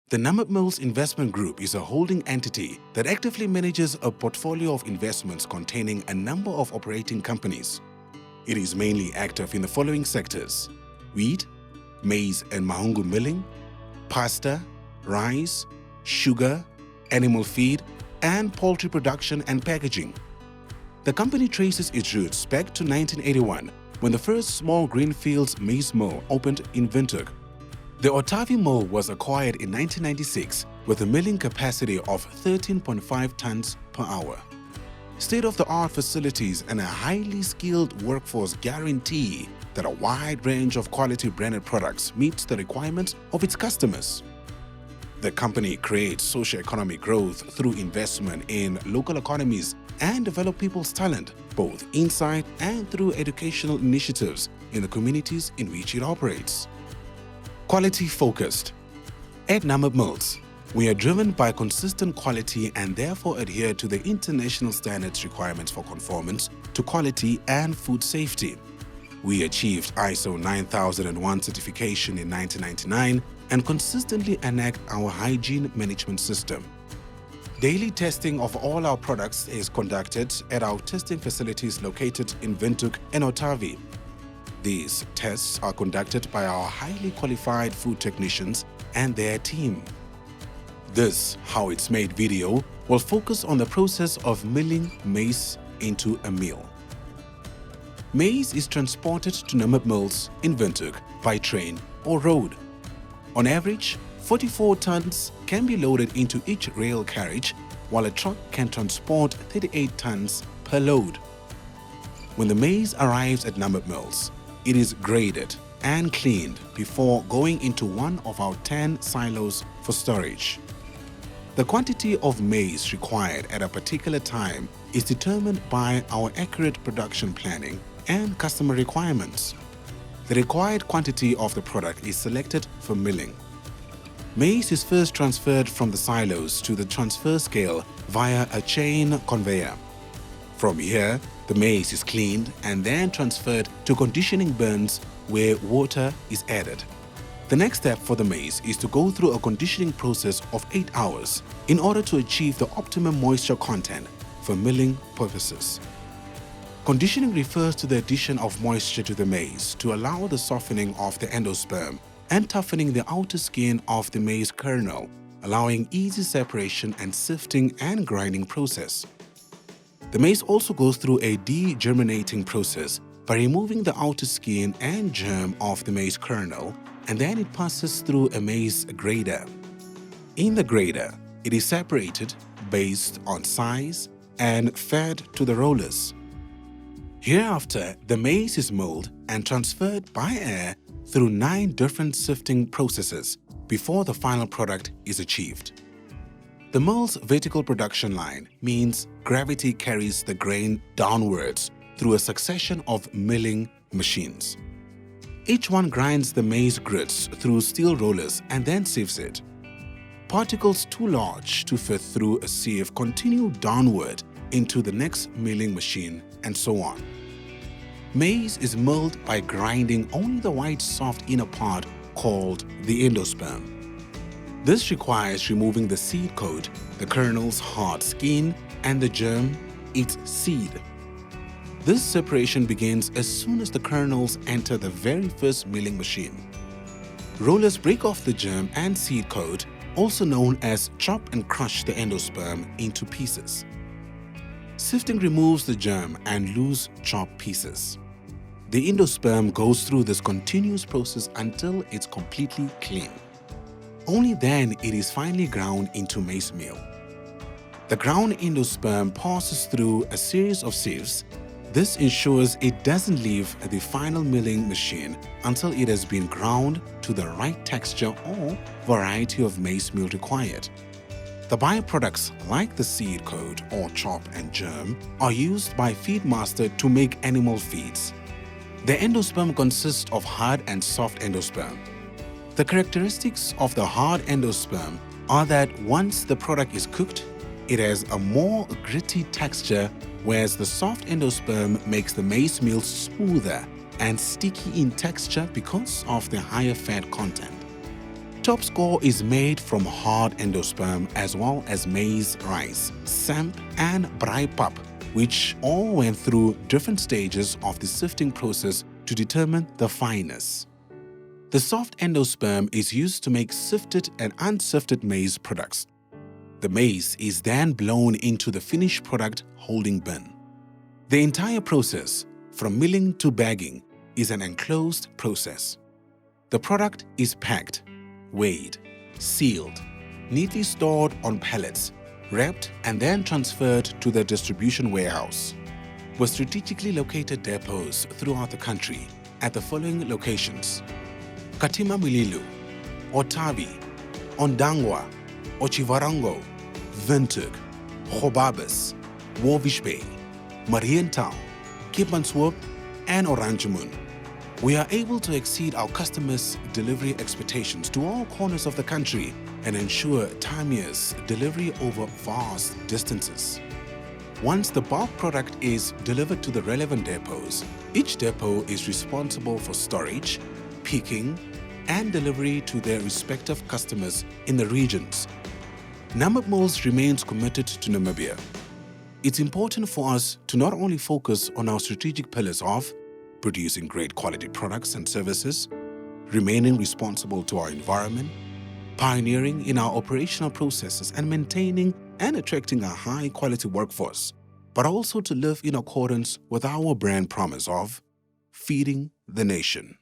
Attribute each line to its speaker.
Speaker 1: The Namib Mills Investment Group is a holding entity that actively manages a portfolio of investments containing a number of operating companies. It is mainly active in the following sectors: wheat, maize and mahungu milling, pasta, rice, sugar, animal feed, and poultry production and packaging. The company traces its roots back to 1981, when the first small greenfields maize mill opened in Windhoek. The Otavi mill was acquired in 1996 with a milling capacity of 13.5 tons per hour. State-of-the-art facilities and a highly skilled workforce guarantee that a wide range of quality branded products meets the requirements of its customers. The company creates socio-economic growth through investment in local economies and develop people's talent, both inside and through educational initiatives in the communities in which it operates. Quality focused. At Namib Mills, we are driven by consistent quality and therefore adhere to the international standards requirements for conformance to quality and food safety. We achieved ISO 9001 certification in 1999 and consistently enact our hygiene management system. Daily testing of all our products is conducted at our testing facilities located in Windhoek and Otavi. These tests are conducted by our highly qualified food technicians and their team. This How It's Made video will focus on the process of milling maize into a meal. Maize is transported to Namib Mills in Windhoek by train or road. On average, 44 tons can be loaded into each rail carriage, while a truck can transport 38 tons per load. When the maize arrives at Namib Mills, it is graded and cleaned before going into one of our 10 silos for storage. The quantity of maize required at a particular time is determined by our accurate production planning and customer requirements. The required quantity of the product is selected for milling. Maize is first transferred from the silos to the transfer scale via a chain conveyor. From here, the maize is cleaned and then transferred to conditioning burns where water is added. The next step for the maize is to go through a conditioning process of 8 hours in order to achieve the optimum moisture content for milling purposes. Conditioning refers to the addition of moisture to the maize to allow the softening of the endosperm and toughening the outer skin of the maize kernel, allowing easy separation and sifting and grinding process. The maize also goes through a degerminating process by removing the outer skin and germ of the maize kernel, and then it passes through a maize grader. In the grader, it is separated based on size and fed to the rollers. Hereafter, the maize is milled and transferred by air through 9 different sifting processes before the final product is achieved. The mill's vertical production line means gravity carries the grain downwards through a succession of milling machines. Each one grinds the maize grits through steel rollers and then sieves it. Particles too large to fit through a sieve continue downward into the next milling machine, and so on. Maize is milled by grinding only the white soft inner part called the endosperm. This requires removing the seed coat, the kernel's hard skin, and the germ, its seed. This separation begins as soon as the kernels enter the very first milling machine. Rollers break off the germ and seed coat, also known as chop and crush the endosperm, into pieces. Sifting removes the germ and loose chopped pieces. The endosperm goes through this continuous process until it's completely clean. Only then it is finally ground into maize meal. The ground endosperm passes through a series of sieves. This ensures it doesn't leave the final milling machine until it has been ground to the right texture or variety of maize meal required. The byproducts like the seed coat or chop and germ are used by feedmaster to make animal feeds. The endosperm consists of hard and soft endosperm. The characteristics of the hard endosperm are that once the product is cooked, it has a more gritty texture, whereas the soft endosperm makes the maize meal smoother and sticky in texture because of the higher fat content. top score is made from hard endosperm as well as maize rice, samp and braai pap, which all went through different stages of the sifting process to determine the fineness. The soft endosperm is used to make sifted and unsifted maize products. The maize is then blown into the finished product holding bin. The entire process, from milling to bagging, is an enclosed process. The product is packed, weighed, sealed, neatly stored on pallets, wrapped and then transferred to the distribution warehouse. With strategically located depots throughout the country at the following locations: Katima Mililu, Otavi, Ondangwa, Ochivarango, Windhoek, Gobabis, Walvis Bay, Mariental, Keetmanshoop, and Oranjemund. We are able to exceed our customers' delivery expectations to all corners of the country and ensure timeliest delivery over vast distances. Once the bulk product is delivered to the relevant depots, each depot is responsible for storage, picking, and delivery to their respective customers in the regions. Namib Mills remains committed to Namibia. It's important for us to not only focus on our strategic pillars of producing great quality products and services, remaining responsible to our environment, pioneering in our operational processes, and maintaining and attracting a high-quality workforce, but also to live in accordance with our brand promise of feeding the nation.